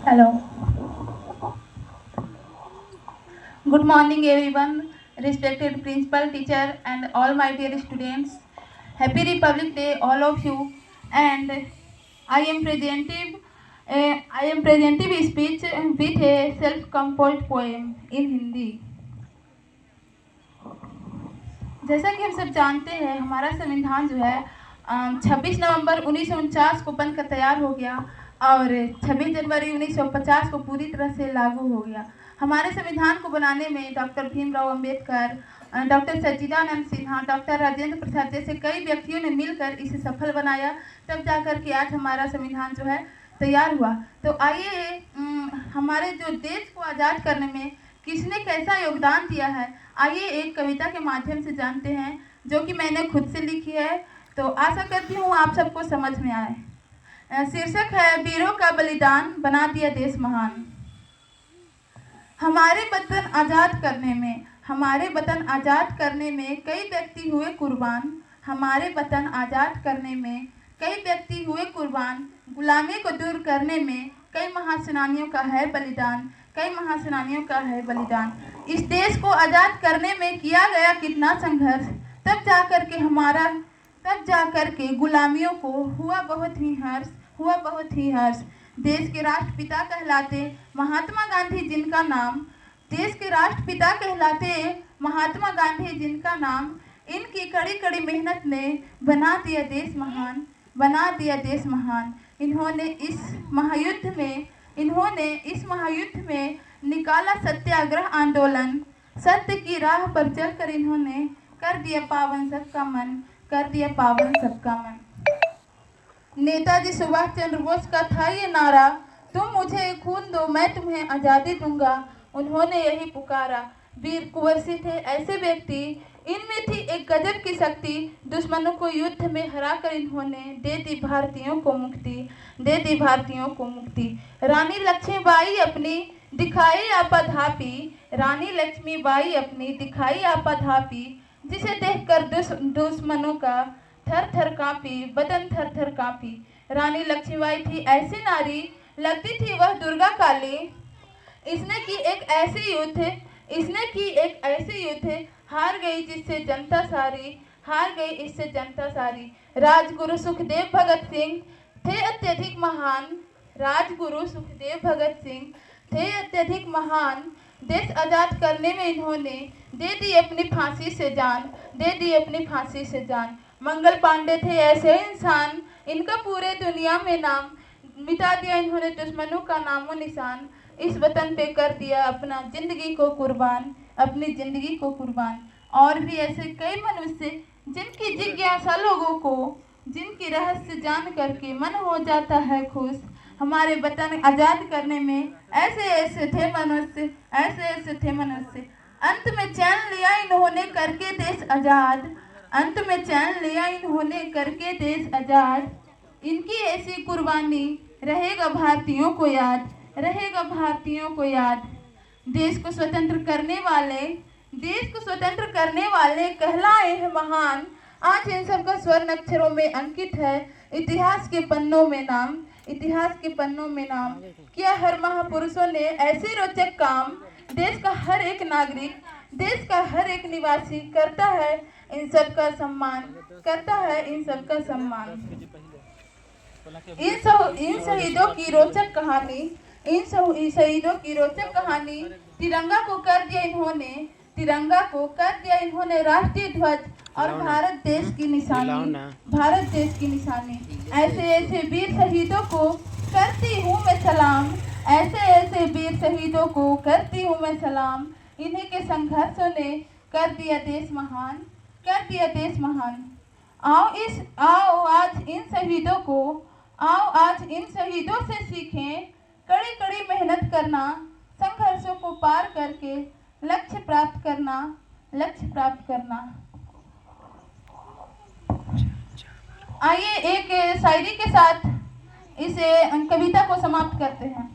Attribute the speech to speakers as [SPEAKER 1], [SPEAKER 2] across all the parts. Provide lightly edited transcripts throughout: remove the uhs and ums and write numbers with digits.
[SPEAKER 1] Hello. Good morning, everyone. Respected principal, teacher, and all my dear students. Happy Republic Day, all of you. And I am presenting. I am presenting a speech with a self-composed poem in Hindi. जैसा कि हम सब जानते हैं, हमारा संविधान जो है 26 नवंबर 1949 को बनकर तैयार हो गया और 26 जनवरी 1950 को पूरी तरह से लागू हो गया। हमारे संविधान को बनाने में डॉक्टर भीमराव अंबेडकर, डॉक्टर सच्चिदानंद सिन्हा, डॉक्टर राजेंद्र प्रसाद जैसे कई व्यक्तियों ने मिलकर इसे सफल बनाया, तब जाकर के आज हमारा संविधान जो है तैयार हुआ। तो आइए हमारे जो देश को आज़ाद करने में किसने कैसा योगदान दिया है, आइए एक कविता के माध्यम से जानते हैं, जो कि मैंने खुद से लिखी है। तो आशा करती हूँ आप सबको समझ में आए। शीर्षक है वीरों का बलिदान बना दिया देश महान। हमारे वतन आज़ाद करने में कई व्यक्ति हुए कुर्बान। हमारे वतन आज़ाद करने में कई व्यक्ति हुए कुर्बान। गुलामी को दूर करने में कई महासेनानियों का है बलिदान। कई महासेनानियों का है बलिदान। इस देश को आज़ाद करने में किया गया कितना संघर्ष, तब जाकर के गुलामियों को हुआ बहुत ही हर्ष। देश के राष्ट्रपिता कहलाते महात्मा गांधी जिनका नाम, देश के राष्ट्रपिता कहलाते महात्मा गांधी जिनका नाम, इनकी कड़ी कड़ी मेहनत ने बना दिया देश महान। इन्होंने इस महायुद्ध में निकाला सत्याग्रह आंदोलन। सत्य की राह पर चलकर इन्होंने कर दिया पावन सबका मन। नेताजी सुभाष चंद्र बोस का था ये नारा, तुम मुझे खून दो मैं तुम्हें आज़ादी दूंगा। उन्होंने यही पुकारा। वीर कुंवर सिंह थे ऐसे व्यक्ति, इनमें थी एक गजब की शक्ति। दुश्मनों को युद्ध में हराकर इन्होंने दे दी भारतीयों को मुक्ति। रानी लक्ष्मीबाई अपनी दिखाई आपाधापी, जिसे देखकर दुश्मनों का बदन थर थर कांपी। रानी लक्ष्मीबाई थी ऐसी नारी, लगती थी वह दुर्गा काली। इसने की एक ऐसी युद्ध, हार गई इससे जनता सारी। राजगुरु सुखदेव भगत सिंह थे अत्यधिक महान। देश आज़ाद करने में इन्होंने दे दी अपनी फांसी से जान। मंगल पांडे थे ऐसे इंसान, इनका पूरे दुनिया में नाम, मिटा दिया इन्होंने दुश्मनों का नामो निशान। इस वतन पे कर दिया अपनी जिंदगी को कुर्बान। और भी ऐसे कई मनुष्य जिनकी जिज्ञासा लोगों को, जिनकी रहस्य जान करके मन हो जाता है खुश। हमारे वतन आज़ाद करने में ऐसे थे मनुष्य। अंत में चैन लिया इन्होंने करके देश आज़ाद। इनकी ऐसी कुर्बानी रहेगा भारतीयों को याद। देश को स्वतंत्र करने वाले कहलाए हैं महान। आज इन सबका स्वर्ण अक्षरों में अंकित है इतिहास के पन्नों में नाम। किया हर महापुरुषों ने ऐसे रोचक काम। देश का हर एक निवासी करता है इन सबका सम्मान। इन शहीदों की रोचक कहानी, तिरंगा को कर दिया इन्होंने राष्ट्रीय ध्वज और भारत देश की निशानी। ऐसे वीर शहीदों को करती हूँ मैं सलाम। इन्हीं के संघर्षों ने कर दिया देश महान। आओ आज इन शहीदों से सीखें कड़ी कड़ी मेहनत करना, संघर्षों को पार करके लक्ष्य प्राप्त करना। आइए एक शायरी के साथ इसे कविता को समाप्त करते हैं।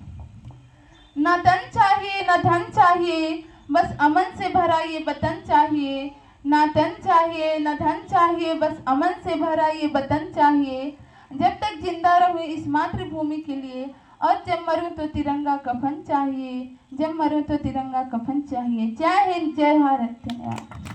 [SPEAKER 1] न तन चाहिए न धन चाहिए, बस अमन से भरा ये वतन चाहिए। न तन चाहिए न धन चाहिए, बस अमन से भरा ये वतन चाहिए। जब तक जिंदा रहूं इस मातृभूमि के लिए, और जब मरूं तो तिरंगा कफन चाहिए, जब मरूं तो तिरंगा कफन चाहिए। जय हिंद, जय भारत, धन्यवाद।